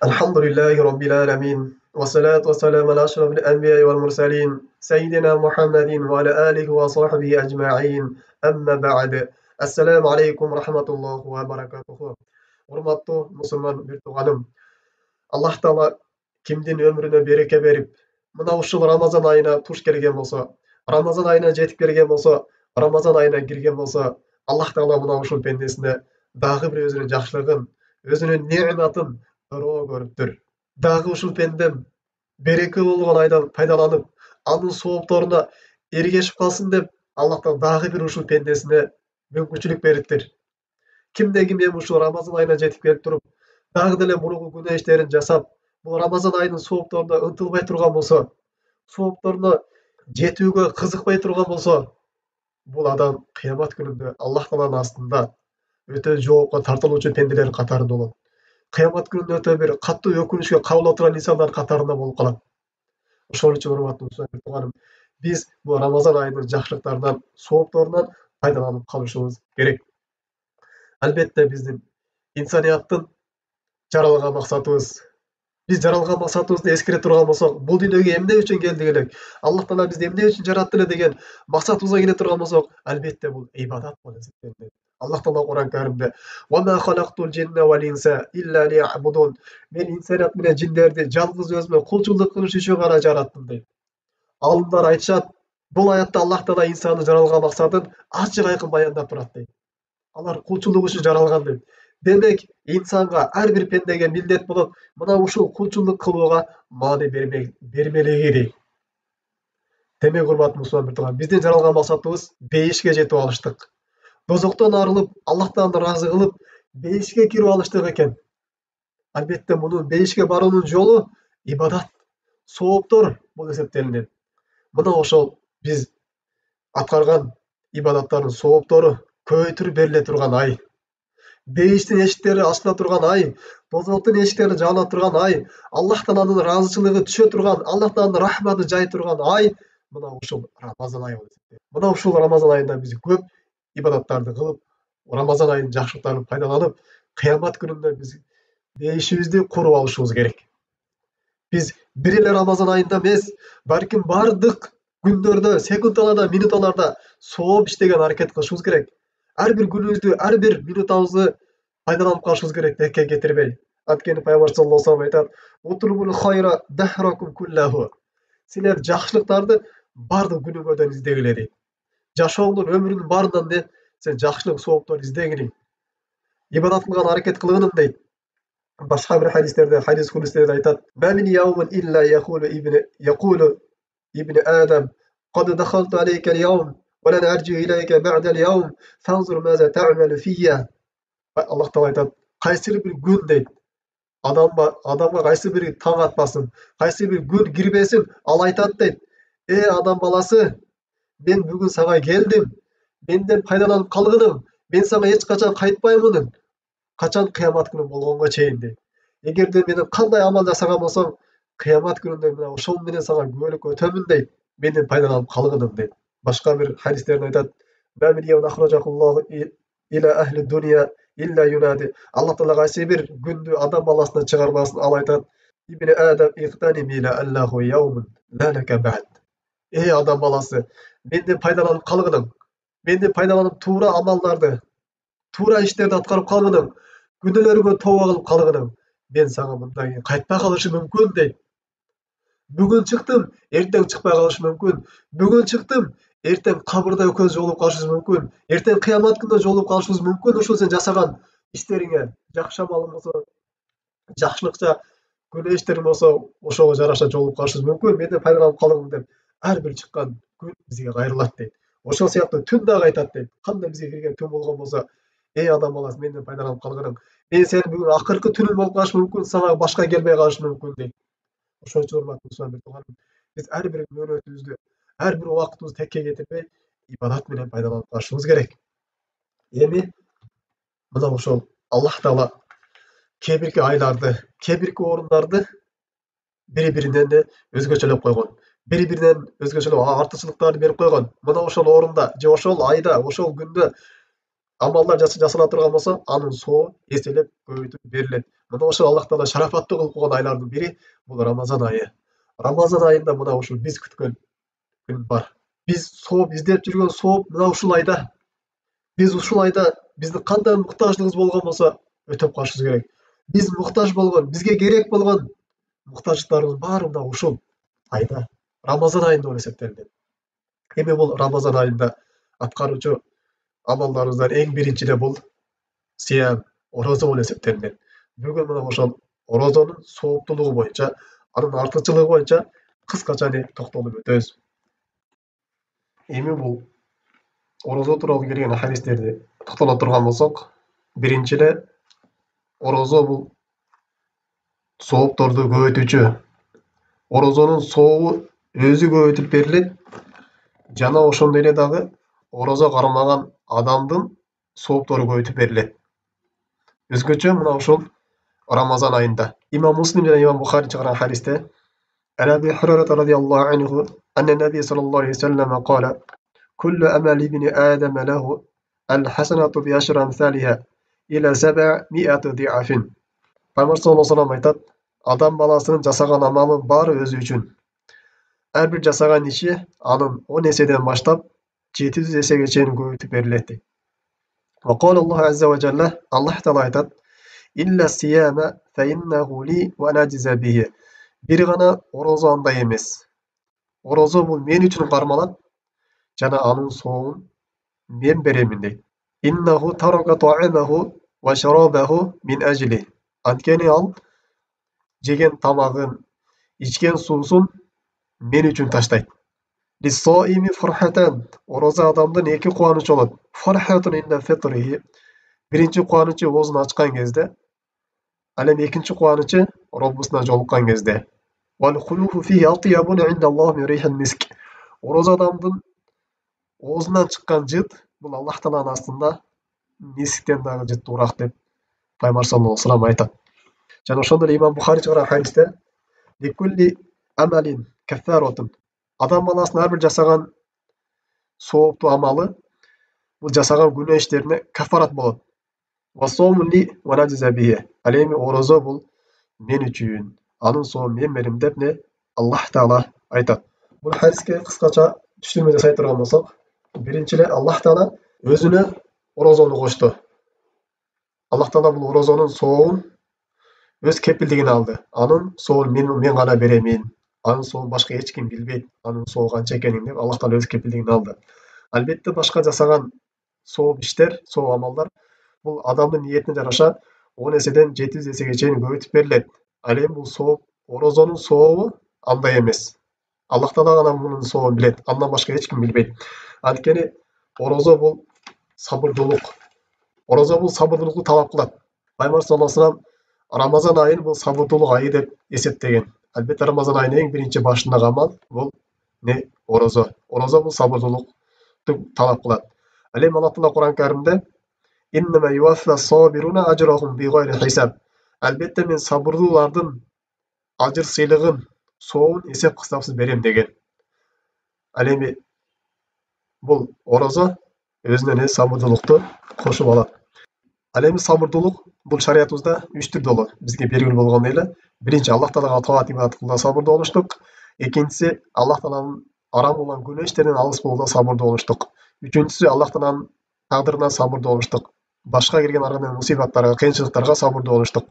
الحمد لله رب العالمين والصلاة والسلام على أشرف الأنبياء والمرسلين سيدنا محمد وعلى آله وصحبه أجمعين أما بعد السلام عليكم ورحمة الله وبركاته. Урматтуу мусулман бир тууганым, Аллах Таала кимдин өмүрүнө береке берип, мына ушул Рамазан айына туш келген болсо, Рамазан айына жетип келген болсо, Рамазан айына кирген болсо, Аллах Таала мына ушул пендесине дагы бир өзүнүн жакшылыгын, өзүнүн неъматын ыроо көрүптүр. Дагы ушул пендем береке болгон айдан пайдаланып, анын соопторуна эргешип калсын деп, Аллах Таала дагы бир ушул пендесине мүмкүнчүлүк бериптир. Кимде ким эми ушул Рамазан айына жетип келип туруп, дагы деле мурунку күнөө иштерин жасап, бул Рамазан айынын соопторуна ынтылбай турган болсо, соопторуна жетүүгө кызыкпай турган болсо, бул адам кыямат күнүндө Аллах Тааланын астында өтө жоопко тартылуучу пенделер катарында болот. Кыямат күнүндө өтө бир катуу өкүнүчкө кабыл турган инсандар катарында болуп калат. Ошол үчүн урматтуу тууганым, биз бул Рамазан айынын жакшылыктарынан, соопторунан пайдаланып калышыбыз керек. Албетте биздин инсанияттын жаралган максатыбыз, биз жаралган максатыбызды эскере турган болсок, бул дүйнөгө эмне үчүн келдик элек, Аллах Таала бизди эмне үчүн жаратты эле деген максатыбызга келе турган болсок, албетте бул ибадат болуп эсептелинет. Аллах Таала Кур'ан Каримде "Ва ма халактул джинна вал инса илля лиябудун" мен инсаният менен жиндерди жалгыз өзүмө кулчулук кылыш үчүн гана жараттым дейт. Алымдар айтышат, бул аятта Аллах Таала инсанды жаралган максатын ачык айкын баяндап турат дейт. Алар кулчулук үчүн жаралган дейт. Демек, инсанга ар бир пендеге милдет болот, мына ушул кулчулук кылууга маани бермелиги дейт. Демек, урматтуу мусулман тууган, биздин жаралган максатыбыз бейишке жетип алыштык. Дозоктон арылып, Аллах Тааланы ыраазы кылып, бейишке кирип алыштык экен. Албетте мунун бейишке баруунун жолу ибадат, сооптор болуп эсептелинет. Мына ошол биз аткарган ибадаттардын сооптору көбөйтүрүп бериле турган ай. Бейиштин эшиктери ачыла турган ай, дозоктун эшиктери жабыла турган ай, Аллах Тааланын ыраазычылыгы түшө турган, Аллах Тааланын рахматы жай турган ай мына ушул Рамазан айы болуп эсептелет. Мына ушул Рамазан айында биз көп ибадаттарды кылып, Рамазан айынын жакшылыктарын пайдаланып, кыямат күнүндө биз бейишибизди куруп алышыбыз керек. Биз бир эле Рамазан айында эмес, балким бардык күндөрдө, секундаларда, минуталарда сооп иштеген аракет кылышыбыз керек. Ар бир күнүбүздү, ар бир минутабызды пайдаланып калышыбыз керек, текке кетирбей. Анткени Пайгамбар саллаллаху алейхи айтат: "Утулубул хайра дахракум куллаху". Силер жакшылыктарды бардык күнүңөрдөн издегиле дейт. Жашооңдун өмүрүнүн баарынан де сен жакшылык соопторду издегиниң. Ибадат кылган аракет кылгының дейт. Башка бир хадистерде, хадис кудустарда айтат: "Ма мин яумин илля якулу ибн Адам قد دخلت عليك اليوم ولن أرجع إليك بعد اليوم فانظر ماذا تعمل فيا". Аллах Таала айтат, кайсы бир күн дейт, адамга кайсы бир таң атпасын, кайсы бир күн кирбесин, ал айтат дейт: адам баласы, мен бүгүн сага келдим, менден пайдаланып калгының, мен сага эч качан кайтпаймын, качан кыямат күнү болгонго чейин дейт. Эгерде менен кандай амал жасаган болсоң, кыямат күнүндө мына ошол менен сага күбөлүккө өтөмүн дейт, менден пайдаланып калгының дейт. Башка бир хадистерде айтат: "Ма мин яумин ахраджакуллаху иля ахли дуния илля юнади". Аллах Таала кайсы бир күндү адам баласына чыгарбасын, ал айтат: "Ибн Адам иqtanimi la allahu yawmun la laka ba'd". Адам баласы, менден пайдаланып калгының, менден пайдаланып туура амалдарды, туура иштерди аткарып калгының, күнөөлөрүңө тооба кылып калгының, мен сага мындан кийин кайтпай калышым мүмкүн дейт. Бүгүн чыктым, эртең чыкпай калышым мүмкүн. Бүгүн чыктым, эртең кабырда экөөбүз жолугуп калышыбыз мүмкүн. Эртең кыямат күнүндө жолугуп калышыбыз мүмкүн ушул сен жасаган иштериңе, жакшы амалың болсо, жакшылыкча күнөө иштериң болсо, ошого жараша жолугуп калышыбыз мүмкүн. Менден пайдаланып калгың деп ар бир чыккан күн бизге кайрылат дейт. Ошол сыяктуу түн дагы айтат дейт. Кандай бизге кирген түн болгон болсо, адам баласы, менден пайдаланып калгының, мен сенин бүгүн акыркы түнүң болуп калышы мүмкүн, сага башка келбей калышы мүмкүн дейт. Ошол үчүн урматтуу тууганым, биз ар бир мөөнөтүбүздү, ар бир убактыбызды текке кетирбей, ибадат менен пайдаланып калышыбыз керек. Эми мына ошол Аллах Таала кээ бирки айларды, кээ бирки орундарды бири-биринен да өзгөчөлөп койгон. Бири-биринен өзгөчөлөп артыкчылыктарды берип койгон. Мына ошол орунда же ошол айда, ошол күндө амалдар жасала турган болсо, анын соо эселеп көбөйтүп берилет. Мына ошо Аллах Таала шарафаттуу кылып койгон айлардын бири бул Рамазан айы. Рамазан айында мына ушул биз күткөн күн бар. Биз сооп издеп жүргөн сооп мына ушул айда. Биз ушул айда биздин кандай муктаждыгыбыз болгон болсо өтөп калышыбыз керек. Биз муктаж болгон, бизге керек болгон муктаждыктарыбыз баары мына ушул айда, Рамазан айында болуп эсептелинет. Эми бул Рамазан айында аткаруучу амалдарыбыздан эң биринчи эле бул сыям, орозо болуп эсептелинет. Бүгүн мына ошол орозонун сооптуулугу боюнча, анын артыкчылыгы боюнча кыскача токтолуп өтөбүз. Эми бул орозо тууралуу келген хадистерди токтоло турган болсок, биринчи эле орозо бул соопторду көбөйтүүчү. Орозонун сообу өзү көбөйтүп берилет жана ошондой эле дагы орозо кармаган адамдын сооптору көбөйтүп берилет. Өзгөчө мына ушул Рамазан айында. Имам Муслим жана Имам Бухари чыгарган хадисте عن أبي هريرة رضي الله عنه أن النبي صلى الله عليه وسلم قال كل أمل ابن آدم له الحسنة بعشر أمثالها إلى 700 ضعف. Пайгамбар саллаллаху алейхи ва саллям айтат, адам баласынын жасаган амалы баары өзү үчүн. Ар бир жасаган иши анын 10 эседен баштап 700 эсеге чейин көбөйтүп берилет. Ва кала Аллаху азза ва жалла, Аллах таала айтат, илля сияма фа иннаху ли ва ана ажза бихи. Бир гана орозо андай эмес. Орозо бул мен үчүн кармалат жана анын сообун мен беремин дейт. Иннаху тарака та'амаху ва шарабаху мин ажли. Анткени ал жеген тамагын, ичкен суусун мен үчүн таштайт. Лиссаими фархатан. Орозо адамдын эки кубанычы болот. Фархатун инда фитрихи. Биринчи кубанычы оозун ачкан кезде, ал эми экинчи кубанычы Роббусуна жолуккан кезде. Вал хулуфу фи атьябун инда Аллах мин рихил миск. Орозо адамдын оозунан чыккан жыт бул Аллах тааланын астында мисктен дагы жыттуураак деп Пайгамбар саллаллаху алейхи ва саллям айтат. Жана ошондой эле Имам Бухари чыгарган хадисте ликулли амалин каффаратун. Адам баласынын ар бир жасаган сооптуу амалы бул жасаган күнөө иштерине кафарат болот. Васомули ва наджза бихи. Ал эми орозо бул мен үчүн, анын сообун мен берем деп Аллах таала айтат. Бул хадиске кыскача түшүнмө жасай турган болсок, биринчи эле Аллах таала өзүнө орозону кошту. Аллах таала бул орозонун сообун өз кепилдигине алды. Анын сообун мен гана беремин. Анын сообун башка эч ким билбейт. Анын сообу канча экенин деп Аллах таала өз кепилдигине алды. Албетте башка жасаган сооп иштер, сооп амалдар бул адамдын ниетине жараша 10 эседен 700 эсеге чейин көбөйтүп берилет. Ал эми бул сооп, орозонун сообу андай эмес. Аллах таала гана мунун сообун билет. Андан башка эч ким билбейт. Анткени орозо бул сабырдуулук. Орозо бул сабырдуулукту талап кылат. Пайгамбар саллаллаху алейхи ва саллям Рамазан айын бул сабырдуулук айы деп эсептеген. Албетте Рамазан айынын эң биринчи башындагы амал бул орозо. Орозо бул сабырдуулукту талап кылат. Ал эми Аллах таала Кур'ан Каримде иннама юваффа сабируна ажрахум бигайри хисаб. Албетте мен сабырдуулардын ажыр сыйлыгын, сообун эсеп кысапсыз берем деген. Ал эми бул орозо өзүнө эле сабырдуулукту кошуп алат. Ал эми сабырдуулук бул шариятыбызда 3 түрдө болот. Бизге белгилүү болгондой эле, биринчи Аллах таалага таат ибадат кылууда сабырдуу болуштук. Экинчиси Аллах тааланын арам болгон күнөө иштеринен алыс болууда сабырдуу болуштук. Үчүнчүсү Аллах тааланын тагдырына сабырдуу болуштук. Башка келген ар кандай мусибаттарга, кыйынчылыктарга сабырдуу болуштук.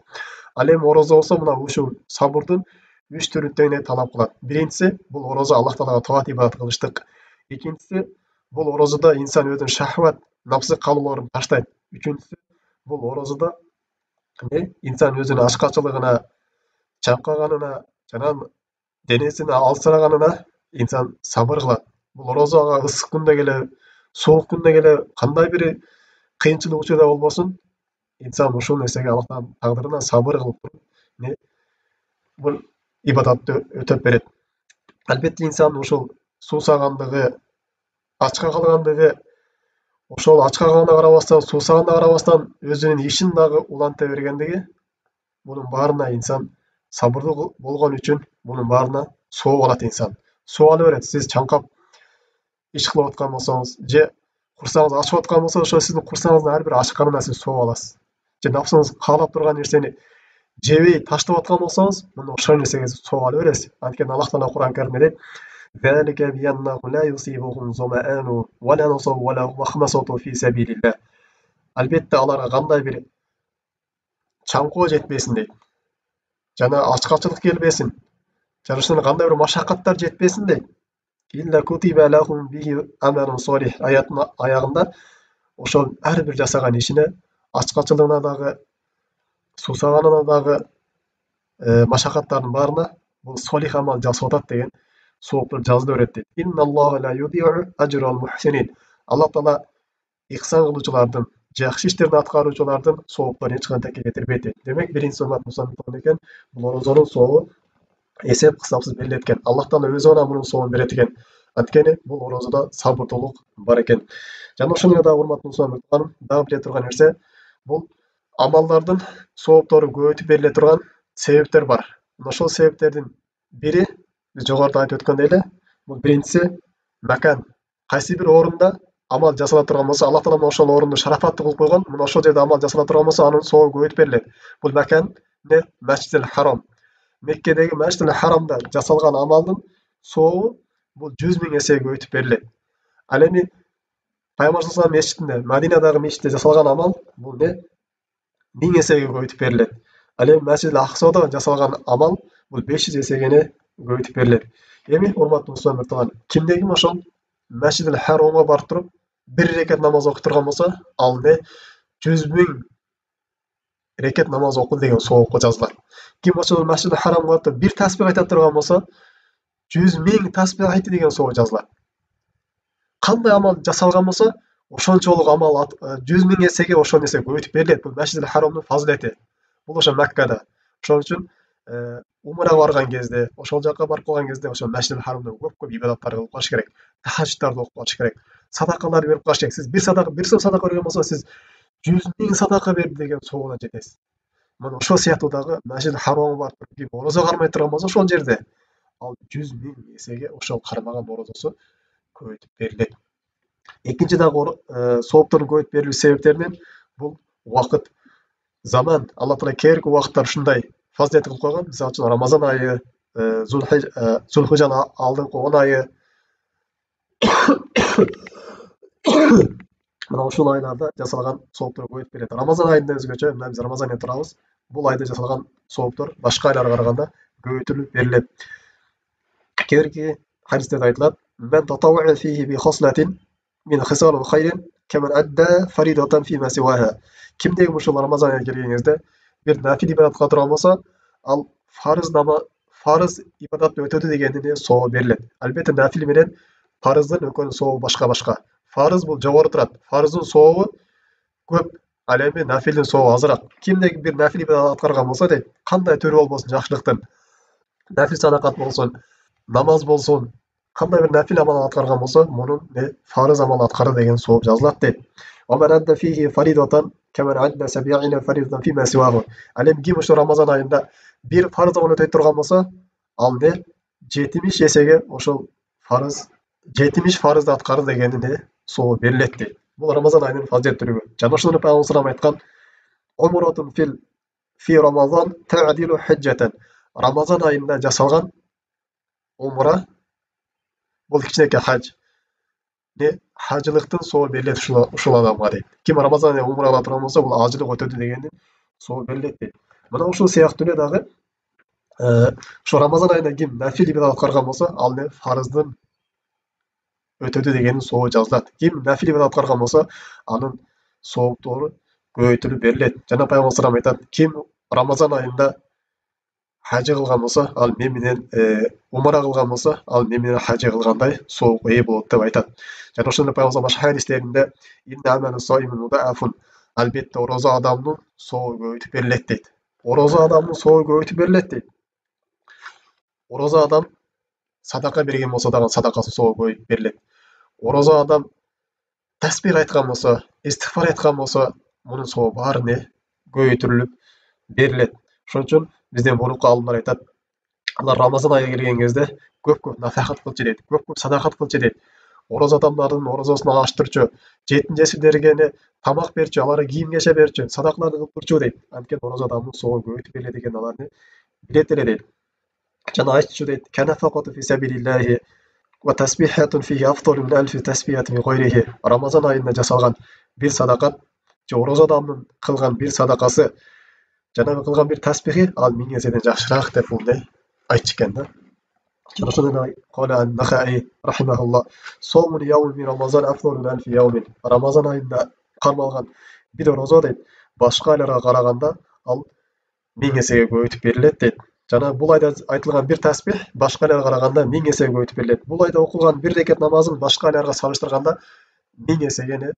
Ал эми орозо болсо мына ушул сабырдын 3 түрүн тең талап кылат. Биринчиси бул орозо Аллах таалага таат ибадат кылыштык. Экинчиси бул орозодо инсан өзүнүн шахват, напсы калууларын таштайт. Үчүнчүсү бул орозодо инсан өзүнүн ачкачылыгына, чаңкаганына, жана денесин алсыраганына инсан сабыр кылат. Бул орозого ысык күндө келе, суук күндө келе, кандай бир кыйынчылык учурда болбосун, инсан ушул нерсеге Аллахтын тагдырына сабыр кылып туруп, бул ибадатты өтөп берет. Албетте инсан ушул суусагандыгы, ачка калгандыгы, ошол ачка калганына карабастан, суусаганына карабастан өзүнүн ишин дагы уланта бергендиги, бунун баарына инсан сабырдуу болгон үчүн бунун баарына сооп алат инсан. Сооп ала берет. Сиз чаңкап иш кылып аткан болсоңуз, же курсагыңыз ачып аткан болсо, ошо сиздин курсагыңыздын ар бир ачканына сиз сооп аласыз. Же напсыңыз каалап турган нерсени жебей таштап аткан болсоңуз, мына ошол нерсеге соо ала бересиз. Анткени Аллах Таала Кур'ан Каримде дейт: "Залика бианнаху ла юсибухум зумаanu ва ла насабу ва ла махмасату фи сабилилlah." Албетте аларга кандай бир чаңкоо жетпесин дейт. Жана ачкачылык келбесин. Жана ушуна кандай бир машакаттар жетпесин дейт. Илля кутиба лахум бихи амалун солих аятынын аягында ошол ар бир жасаган ишине ачкачылыгына дагы, сусаганына дагы, машакаттардын баарына бул солих амал жасап атат деген сооптор жазыла берет дейт. Инналлаха ла юдиу ажрал мухсинин. Аллах Таала ихсан кылуучулардын, жакшы иштерди аткаруучулардын соопторун эч кантип кетирбейт дейт. Демек, биринчи урмат мусулман экен, бул орозонун сообу эсеп кысапсыз берилет экен. Аллах Таала өзү гана мунун сообун берет экен. Анткени бул орозодо сабырдуулук бар экен. Жана ошону дагы урмат мусулман дагы биле турган нерсе, бул амалдардын сооптору көбөйтүп бериле турган себептер бар. Ошол себептердин бири биз жогоруда айтып өткөндөй эле, бул биринчиси макан. Кайсы бир орунда амал жасала турган болсо, Аллах Таала ошол орунду шарафаттуу кылып койгон. Мына ошол жерде амал жасала турган болсо, анын сообу көбөйтүп берилет. Бул макан не Масжидил Харам. Меккедеги Масжидил Харамда жасалган амалдын сообу бул 100.000 эсе көбөйтүп берилет. Ал эми Пайгамбар саллаллаху алейхи мешитинде, Мадинадагы мешитте жасалган амал бул не 1000 эсеге көбөйтүп берилет. Ал эми Масжидил Аксада жасалган амал бул 500 эсеге көбөйтүп берилет. Эми урматтуу мусулман, кимде-ким ошол Масжидил Харамга барып туруп бир рекет намаз окуй турган болсо, ал не 100.000 рекет намаз окуду деген соопко жазылат. Ким ошол Масжидил Харамга барып туруп бир тасбих айта турган болсо, 100.000 тасбих айтты деген соо жазылат. Кандай амал жасалган болсо, ошончолук амал 100.000 эсеге ошол нерсе көбөйтүп берилет. Бул Масжидил Харамдын фазилети. Бул ошо Маккада. Ошол үчүн умрага барган кезде, ошол жака барып калган кезде ошол Масжидил Харамда көп ибадаттарды кылып калыш керек. Тахажжуттарды окуп калыш керек. Садакаларды берип калыш керек. Сиз бир сом садака берген болсо, сиз 100.000 садака берди деген соогуна жетесиз. Мына ошол сыяктуу дагы Масжидил Харамга барып туруп орозо кармай турган болсо, ошол жерде ал 100.000 эсеге ошол кармаган орозосу көбөйтүп берилет. Экинчи дагы сооптордун көбөйтүп берилүү себептеринен бул убакыт, заман. Аллах Таала керки убакыттар ушундай фазилет кылып койгон. Мисалы үчүн Рамазан айы, Зулхижаны алдыңкы 10 айы. Мына ушул айларда жасалган сооптор көбөйтүп берилет. Рамазан айында өзгөчө, мына биз Рамазан айында турабыз. Бул айда жасалган сооптор башка айларга караганда көбөйтүлүп берилет. Керки хадистерде айтылат: "Мен татавва фиhi bi khaslatin min khisal khayrin kemen adda faridatan fi ma siwaha." Кимдеги ушул Рамазан айына келген кезде бир нафил ибадатка турган болсо, ал фарыз ибадатты өтөдү дегендин сообу берилет. Албетте нафил менен фарыздын экөөнүн сообу башка-башка. Фарыз бул жогору турат. Фарыздын сообу көп, ал эми нафилдин сообу азыраак. Кимдеги бир нафил ибадат аткарган болсо дейт, кандай түрү болбосун жакшылыктын, нафил садакат болсун, намаз болсун, кандай бир нафил амал аткарган болсо, мунун фарыз амал аткарды деген сооп жазылат дейт. Омарадда фихи фаридатан каман адда сабиина фаридатан фи ма сиваху. Ал эми ким ошо Рамазан айында бир фарыз амал өтөй турган болсо, ал 70 эсеге ошол фарыз 70 фарызды аткарды дегендин сообу берилет дейт. Бул Рамазан айынын фазилеттүүлүгү. Жана ошону Пайгамбар саллаллаху алейхи айткан: "Умратун фи Рамазан та'дилу хajjatan." Рамазан айында жасалган умра бул кичинекей хаж. Хажылыктын сообу берилет ушул адамга дейт. Ким Рамазан айында умрага турган болсо, бул ажылык өтөдү дегендин сообу берилет дейт. Мына ушул сыяктуу эле дагы ошо Рамазан айында ким нафил ибадат аткарган болсо, ал фарыздын өтөдү дегендин сообу жазылат. Ким нафил ибадат аткарган болсо, анын сооптору көбөйтүлүп берилет. Жана Пайгамбар саллаллаху алейхи айтат: "Ким Рамазан айында хажы кылган болсо, ал мен менен умара кылган болсо, ал мен менен хажы кылгандай соопко ээ болот" деп айтат. Жана ошондой Пайгамбар башка хадистеринде: "Инна амалу саимин мудаафун." Албетте орозо адамдын сообу көбөйтүп берилет дейт. Орозо адамдын сообу көбөйтүп берилет дейт. Орозо адам садака берген болсо дагы садакасы сообу көбөйтүп берилет. Орозо адам тасбих айткан болсо, истигфар айткан болсо, мунун сообу баары көбөйтүлүп берилет. Ошон үчүн бизден бурукку алымдар айтат: алар Рамазан айы келген кезде көп нафахат кылчы дейт, көп садакат кылчы дейт. Ороз адамдардын орозосун ачтырчу, жетим жесирлерге тамак берчү, аларга кийим кече берчү, садакаларды кылып турчу дейт. Анткени ороз адамдын соогу көбөйтүп берилет экен, аларны билет эле дейт. Жана айтчу дейт: "Кана факату фи сабилиллахи ва тасбихатун фиhi afdalu min alfi tasbihatin fi ghayrihi." Рамазан айында жасалган бир садакат, же ороз адамдын кылган бир садакасы, жанагы кылган бир тасбихи ал 1000 эседен жакшыраак деп бул айтчу экен да. Жана ошондой кала ан-Нахаи рахимахуллах: "Сомун яум мин Рамазан afdalu min alfi яумин." Рамазан айында кармалган бир орозо дейт, башка айларга караганда ал 1000 эсеге көбөйтүп берилет дейт. Жана бул айда айтылган бир тасбих башка айларга караганда 1000 эсе көбөйтүп берилет. Бул айда окулган бир рекет намазын башка айларга салыштырганда 1000 эсеге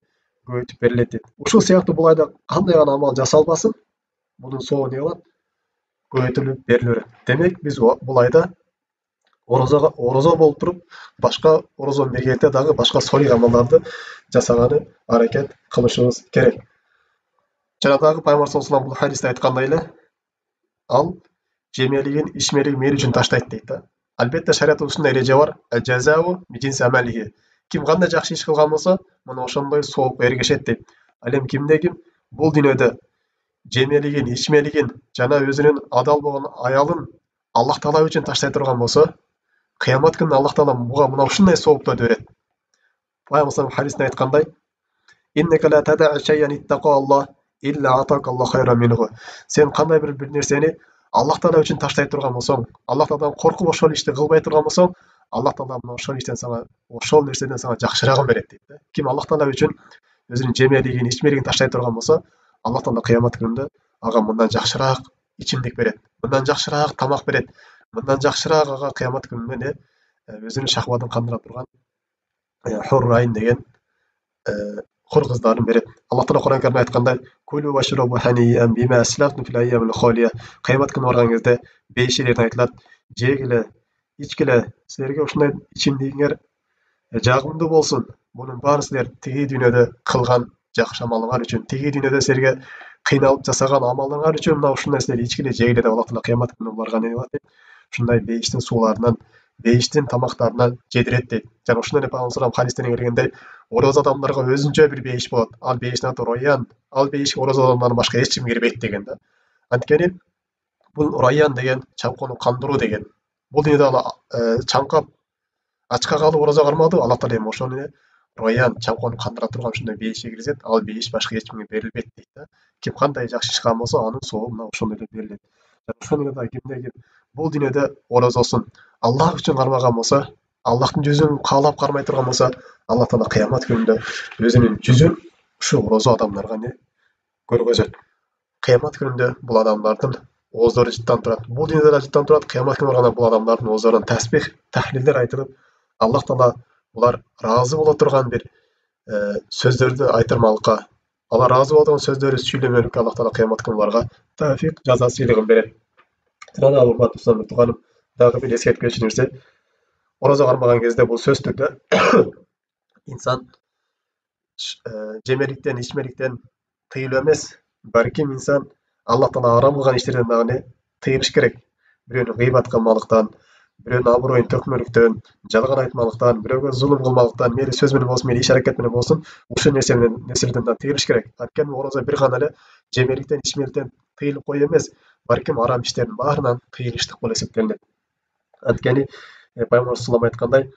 көбөйтүп берилет дейт. Ушул сыяктуу бул айда кандай гана амал жасалбасын, мунун соогу эмне болот? Көбөйтүлүп бериле берет. Демек биз бул айда орозо болуп туруп, башка орозо менен биргеликте дагы башка солих амалдарды жасаганы аракет кылышыбыз керек. Жана дагы Пайгамбар саллаллаху алейхи бул хадисте айткандай эле, ал жемелигин, ичмелигин мен үчүн таштайт дейт да. Албетте шариятта ушундай эреже бар: "Жазау мижинси амалихи." Ким кандай жакшы иш кылган болсо, муну ошондой сооп эргешет дейт. Ал эми ким бул дүйнөдө жемелигин, ичмелигин жана өзүнүн адал болгон аялын Аллах Таала үчүн таштай турган болсо, кыямат күнү Аллах Таала буга мына ушундай сооптарды берет. Пайгамбар хадисте айткандай: "Иннека ла тадъа шай'ан иттаqa Аллах илля атака Аллах хайра минху." Сен кандай бир нерсени Аллах Таала үчүн таштай турган болсоң, Аллах Тааладан коркуп ошол ишти кылбай турган болсоң, Аллах Таала мына ошол нерседен сага жакшырагын берет дейт да. Ким Аллах Таала үчүн өзүнүн жемелигин, ичмелигин таштай турган болсо, Аллах Таала кыямат күнүндө ага мындан жакшыраак ичимдик берет, мындан жакшыраак тамак берет, мындан жакшыраак ага кыямат күнүндө өзүнүн шахватын кандыра турган хуррайн деген хур кыздарын берет. Аллах Таала Кур'ан Каримде айткандай: "Кулу вашрабу ханиан бима аслафтум фил айямил халия." Кыямат күнү барган кезде бейишилерден айтылат: "Жегиле, ичкиле, силерге ушундай ичимдигиңер жагымдуу болсун. Мунун баары силер тиги дүйнөдө кылган жакшы амалыңар үчүн, тиги дүйнөдө силерге кыйналып жасаган амалыңар үчүн мына ушундай силер ичкиле, жегиле" деп Аллах Таала кыямат күнү буларга не кылат дейт? Ушундай бейиштин сууларынан, бейиштин тамактарынан жедирет дейт. Жана ошондой эле Пайгамбар хадистен келгендей, ороз адамдарга өзүнчө бир бейиш болот. Ал бейиштин аты Райян. Ал бейишке ороз адамдардан башка эч ким кирбейт деген да. Анткени бул Райян деген чаңкоону кандыруу деген. Бул дүйнөдө чаңкап ачка калып орозо кармады, Аллах Таала эми ошону Райян чаңкоону кандыра турган ушундай бейишке киргизет. Ал бейиш башка эч кимге берилбейт дейт да. Ким кандай жакшы иш кылган болсо, анын соогу мына ошондой деп берилет. Ошондой эле кимде бул дүйнөдө орозосун Аллах үчүн кармаган болсо, Аллахтын жүзүн каалап кармай турган болсо, Аллах Таала кыямат күнүндө өзүнүн жүзүн ушу орозо адамдарга көргөзөт. Кыямат күнүндө бул адамдардын ооздору жыттан турат. Бул дүйнөдө да жыттан турат. Кыямат күнү барганда бул адамдардын ооздарынан тасбих, тахлилдер айтылып, Аллах Таала булар ыраазы боло турган бир сөздөрдү айтырмалыкка, алар ыраазы боло турган сөздөрдү сүйлөмөлүккө Аллах Таала кыямат күнү буларга тафик жаза сыйлыгын берет. Жана урматтуу устазым тууганым, дагы бир эскерткичи нерсе: орозо кармаган кезде бул сөзсүз түрдө инсан жемеликтен, ичмеликтен тыйылып эмес, балким инсан Аллах Таала арам кылган иштерден дагы тыйылыш керек. Бирөөнү гыйбат кылмалыктан, бирөөнүн аброюн төкмөлүктөн, жалган айтмалыктан, бирөөгө зулум кылмалыктан, мейли сөз менен болсун, мейли иш аракет менен болсун, ушул нерселерден да тыйылыш керек. Анткени орозо бир гана эле жемеликтен, ичмеликтен тыйылып коюу эмес, балким арам иштердин баарынан тыйылыштык болуп эсептелинет. Анткени Пайгамбар саллаллаху алейхи айткандай: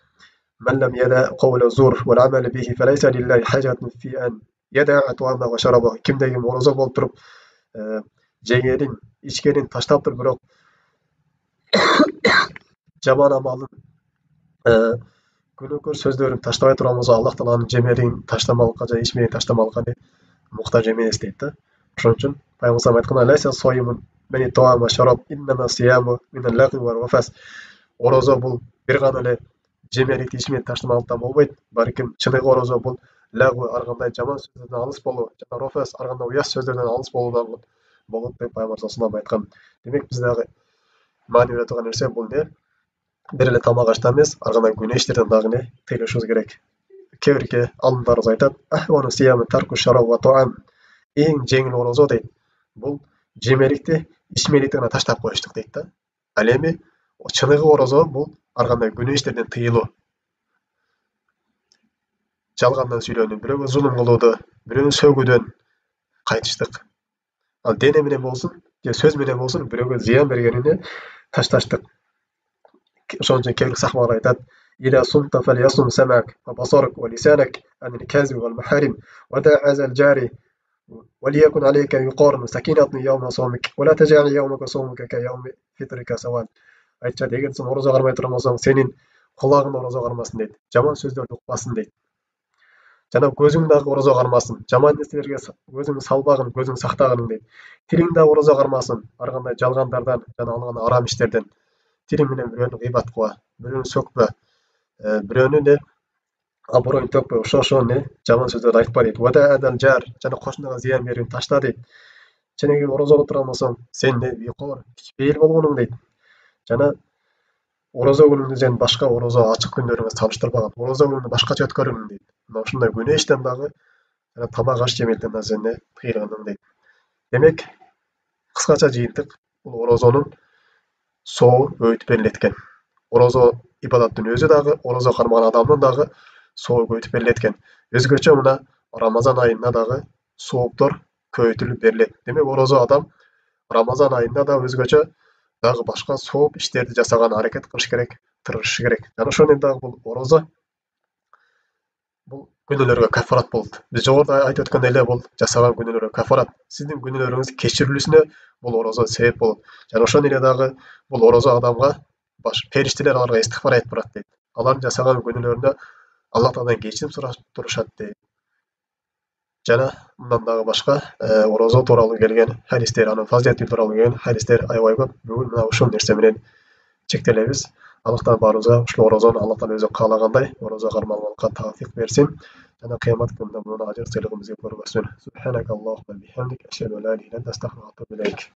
"Мен лам яда кавла зур ва амал бихи фалайса лиллахи хажатун фи ан яда туама ва шараба." Кимде ким орозо болуп туруп, жегенин, ичкенин таштап туруп, бирок жаман амалын, күнөөкөр сөздөрүн таштабай турган болсо, Аллах Тааланын жемелигин таштамалыкка же ичмелигин таштамалыкка муктаж эмес дейт да. Ошон үчүн Пайгамбар айткандай: "Лайса союмун мени туама шараб иннама сияму минал лаги ва вафас." Орозо бул бир гана эле жемеликти, ичмеликти таштамалыктан болбойт, балким чыныгы орозо бул лагу ар кандай жаман сөздөрдөн алыс болуу, жана рофас ар кандай уят сөздөрдөн алыс болуудан болот деп Пайгамбар саллаллаху алейхи айткан. Демек биз дагы маани бере турган нерсе бул бир эле тамак аштан эмес, ар кандай күнөө иштерден дагы тыйылышыбыз керек. Кээ бирки алымдарыбыз айтат: "Ахвану сияму тарку шараб ва таам." Эң жеңил орозо дейт, бул жемеликти, ичмеликти гана таштап коюштук дейт да. Ал эми чыныгы орозо бул ар кандай күнөө иштерден тыйылуу. жалгандан сүйлөөнү, бирөөгө зулум кылууду, бирөөнү сөгүүдөн кайтыштык. Ал дене менен болсун же сөз менен болсун бирөөгө зыян бергенине ташташтык. Ошон үчүн кээ бир сахабалар айтат: "Ида сумта фальясум самак ва басарак ва лисанак ан al-kazib wal maharim wa da'az al-jari وليكن عليك يقارن سكينة يوم صومك ولا تجعل يومك صومك كيوم فطرك سواء." Айтчат, эгер сен ораза кармай турган болсоң, сенин кулагың ораза кармасын дейт. Жаман сөздөрдү укпасын дейт. Жана көзүң дагы ораза кармасын. Жаман нерселерге көзүңдү салбагын, көзүңдү сактагын дейт. Тилиң дагы ораза кармасын. Ар кандай жалгандардан жана алган арам иштерден. Тилиң менен бирөөнү гыйбат кылба, бирөөнү сөкпө, бирөөнү абыройун төкпө, ошо жаман сөздөрдү айтпа дейт. Вада адал жар, жана кошунага зыян берүүнү ташта дейт. Жана эгер ораза кылып турган болсоң, сен бейкор, кичпейил болгонуң дейт. Жана ораза күнүңдү сен башка ораза ачык күндөрүңө салыштырбаган, ораза күнүңдү башкача өткөргөн дейт. Мына ушундай күнөө иштен дагы жана тамак аш жемектен да сен тыйылгын дейт. Демек, кыскача жыйынтык бул орозонун соо өйүтүп берилет экен. Орозо ибадаттын өзү дагы, орозо кармаган адамдын дагы соо көйүтүп берилет экен. Өзгөчө мына Рамазан айында дагы сооптор көйүтүлүп берилет. Демек, орозо адам Рамазан айында да өзгөчө дагы башка сооп иштерди жасаганга аракет кылыш керек, тырышыш керек. Жана ошондой дагы бул орозо бул күнөөлөргө кафарат болот. Биз жогоруда айтып өткөндөй эле бул жасаган күнөөлөргө кафарат. Сиздин күнөөлөрүңүз кечирилүүсүнө бул орозо себеп болот. Жана ошондой эле дагы бул орозо адамга периштелер аларга истигфар айтып турат дейт. Алардын жасаган күнөөлөрүнө Аллах Тааладан кечирим сурап турушат дейт. Жана мындан дагы башка орозо тууралуу келген хадистер, анын фазилети тууралуу келген хадистер аябай көп. Бүгүн мына ушул нерсе менен чектелебиз. Аллах Таала баарыбызга ушул орозону Аллах Таала өзү каалагандай орозо кармалганга тавфик берсин. Жана кыямат күнүндө муну ажыр сыйлыгын бизге көргөзсүн. Субханакаллахумма бихамдик, ашхаду ан ла иляха илля анта, астагфирука ва атубу илейк.